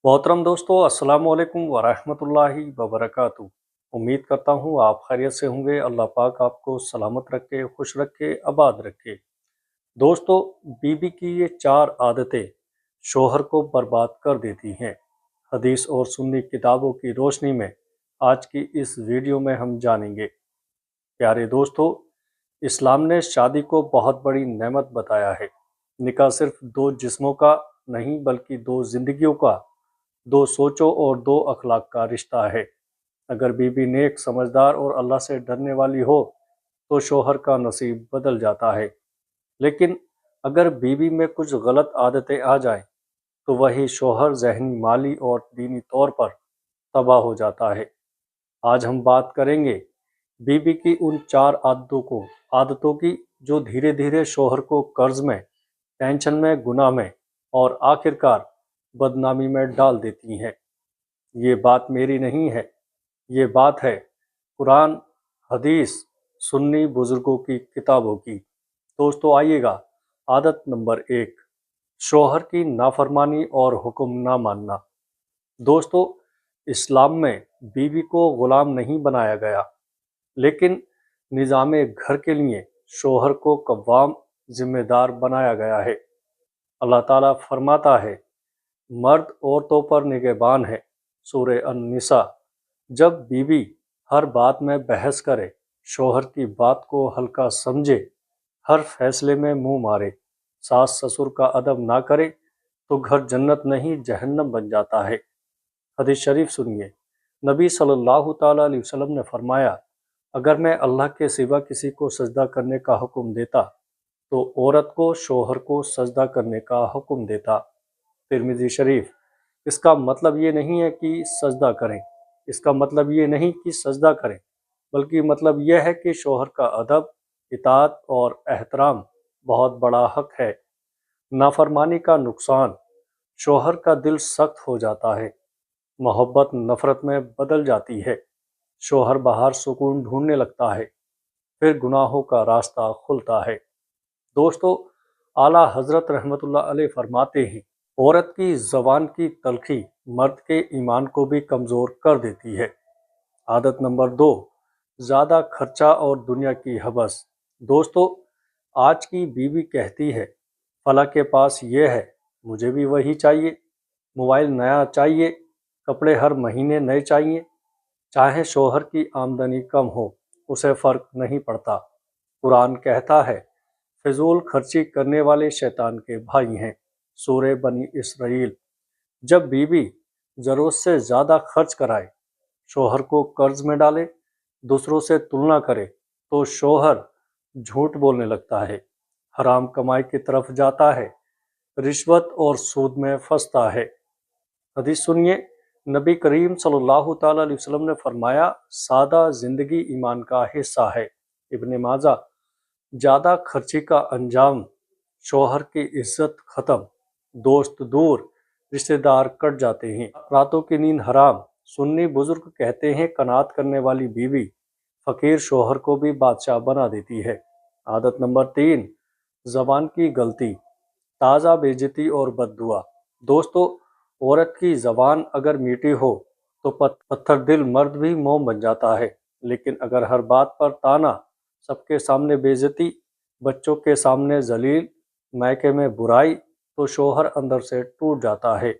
मोहतरम दोस्तों, अस्सलाम वालेकुम वरहमतुल्लाहि वबरकातुहू। उम्मीद करता हूँ आप खैरियत से होंगे। अल्लाह पाक आपको सलामत रखे, खुश रखे, आबाद रखे। दोस्तों, बीबी की ये 4 आदतें शोहर को बर्बाद कर देती हैं। हदीस और सुन्नी किताबों की रोशनी में आज की इस वीडियो में हम जानेंगे। प्यारे दोस्तों, इस्लाम ने शादी को बहुत बड़ी नेमत बताया है। निकाह सिर्फ 2 जिस्मों का नहीं बल्कि 2 जिंदगियों का, 2 सोचों और 2 अखलाक का रिश्ता है। अगर बीबी नेक, समझदार और अल्लाह से डरने वाली हो तो शोहर का नसीब बदल जाता है। लेकिन अगर बीवी में कुछ गलत आदतें आ जाएं तो वही शोहर ज़हनी, माली और दीनी तौर पर तबाह हो जाता है। आज हम बात करेंगे बीवी की उन 4 आदतों की जो धीरे धीरे शोहर को कर्ज में, टेंशन में, गुनाह में और आखिरकार बदनामी में डाल देती हैं। ये बात मेरी नहीं है, ये बात है कुरान, हदीस, सुन्नी बुजुर्गों की किताबों की। दोस्तों आइएगा, आदत नंबर 1, शोहर की नाफरमानी और हुक्म ना मानना। दोस्तों, इस्लाम में बीवी को गुलाम नहीं बनाया गया, लेकिन निज़ाम घर के लिए शोहर को कव्वाम, जिम्मेदार बनाया गया है। अल्लाह ताला फरमाता है, मर्द औरतों पर निगहबान है। सूरह अन-निसा। जब बीवी हर बात में बहस करे, शोहर की बात को हल्का समझे, हर फैसले में मुंह मारे, सास ससुर का अदब ना करे, तो घर जन्नत नहीं जहन्नम बन जाता है। हदीस शरीफ सुनिए। नबी सल्लल्लाहु ताला अलैहि वसल्लम ने फरमाया, अगर मैं अल्लाह के सिवा किसी को सजदा करने का हुक्म देता तो औरत को शोहर को सजदा करने का हुक्म देता। तिरमिज़ी शरीफ। इसका मतलब ये नहीं है कि सजदा करें, इसका मतलब ये नहीं कि सजदा करें, बल्कि मतलब यह है कि शोहर का अदब, इताअत और एहतराम बहुत बड़ा हक है। नाफरमानी का नुकसान, शोहर का दिल सख्त हो जाता है, मोहब्बत नफरत में बदल जाती है, शोहर बाहर सुकून ढूंढने लगता है, फिर गुनाहों का रास्ता खुलता है। दोस्तों, आला हजरत रहमतुल्लाह अलैह फरमाते हैं, औरत की ज़बान की तलखी मर्द के ईमान को भी कमज़ोर कर देती है। आदत नंबर 2, ज़्यादा खर्चा और दुनिया की हवस। दोस्तों, आज की बीवी कहती है, फला के पास ये है, मुझे भी वही चाहिए, मोबाइल नया चाहिए, कपड़े हर महीने नए चाहिए। चाहे शोहर की आमदनी कम हो, उसे फ़र्क नहीं पड़ता। कुरान कहता है, फिजूल खर्ची करने वाले शैतान के भाई हैं। सूरह बनी इसराइल। जब बीवी ज़रूरत से ज़्यादा खर्च कराए, शोहर को कर्ज में डाले, दूसरों से तुलना करे, तो शोहर झूठ बोलने लगता है, हराम कमाई की तरफ जाता है, रिश्वत और सूद में फंसता है। हदीस सुनिए। नबी करीम सल्लल्लाहु ताला अलैहि वसल्लम ने फरमाया, सादा जिंदगी ईमान का हिस्सा है। इब्ने माजा। ज़्यादा खर्ची का अंजाम, शोहर की इज्जत खत्म, दोस्त दूर, रिश्तेदार कट जाते हैं, रातों की नींद हराम। सुन्नी बुजुर्ग कहते हैं, कनात करने वाली बीवी फकीर शोहर को भी बादशाह बना देती है। आदत नंबर 3, जबान की गलती, ताज़ा बेइज्जती और बद्दुआ। दोस्तों, औरत की जबान अगर मीठी हो तो पत्थर दिल मर्द भी मोम बन जाता है, लेकिन अगर हर बात पर ताना, सबके सामने बेइज्जती, बच्चों के सामने जलील, मायके में बुराई, तो शोहर अंदर से टूट जाता है।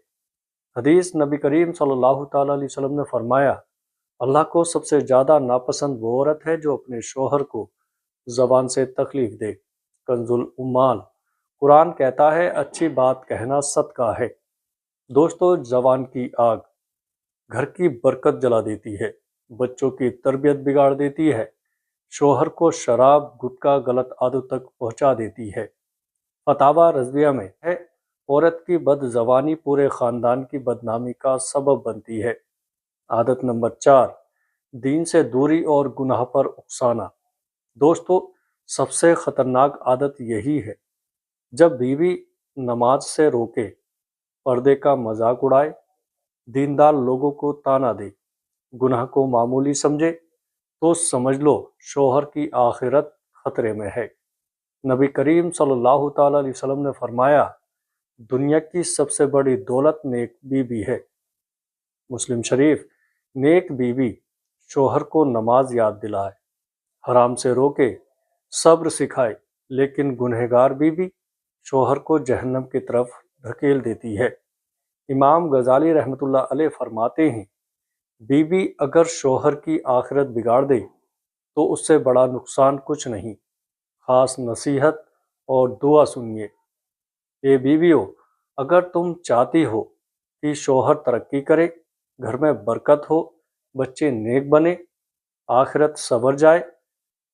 हदीस नबी करीम सल्लल्लाहु ताला अलैहि वसल्लम ने फरमाया, अल्लाह को सबसे ज़्यादा नापसंद वो औरत है जो अपने शोहर को ज़बान से तकलीफ दे। कंजुल उम्माल। कुरान कहता है, अच्छी बात कहना सदका है। दोस्तों, ज़बान की आग घर की बरकत जला देती है, बच्चों की तरबियत बिगाड़ देती है, शोहर को शराब, गुटखा, गलत आदत तक पहुंचा देती है। फतावा रज़विया में है, औरत की बदज़बानी पूरे ख़ानदान की बदनामी का सबब बनती है। आदत नंबर 4, दीन से दूरी और गुनाह पर उकसाना। दोस्तों, सबसे ख़तरनाक आदत यही है, जब बीवी नमाज से रोके, पर्दे का मजाक उड़ाए, दीनदार लोगों को ताना दे, गुनाह को मामूली समझे, तो समझ लो शोहर की आखिरत खतरे में है। नबी करीम सल्लल्लाहु ताला अलैहि वसल्लम ने फरमाया, दुनिया की सबसे बड़ी दौलत नेक बीवी है। مسلم شریف، نیک بیوی شوہر کو نماز یاد دلائے، حرام سے روکے، صبر سکھائے، لیکن گنہگار بیوی شوہر کو جہنم کی طرف دھکیل دیتی ہے۔ امام غزالی رحمۃ اللہ علیہ فرماتے ہیں، بیوی اگر شوہر کی آخرت بگاڑ دے تو اس سے بڑا نقصان کچھ نہیں۔ خاص نصیحت اور دعا سنیے۔ اے بیویو، اگر تم چاہتی ہو کہ شوہر ترقی کرے، گھر میں برکت ہو، بچے نیک بنے، آخرت سنور جائے،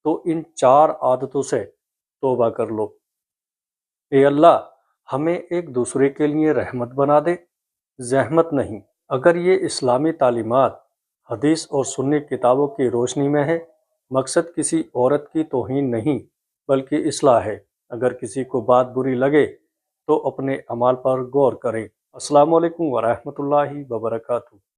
تو ان 4 عادتوں سے توبہ کر لو۔ اے اللہ، ہمیں ایک دوسرے کے لیے رحمت بنا دے، زحمت نہیں۔ اگر یہ اسلامی تعلیمات حدیث اور سنی کتابوں کی روشنی میں ہے، مقصد کسی عورت کی توہین نہیں بلکہ اصلاح ہے۔ اگر کسی کو بات بری لگے تو اپنے اعمال پر غور کریں۔ السلام علیکم ورحمۃ اللہ وبرکاتہ۔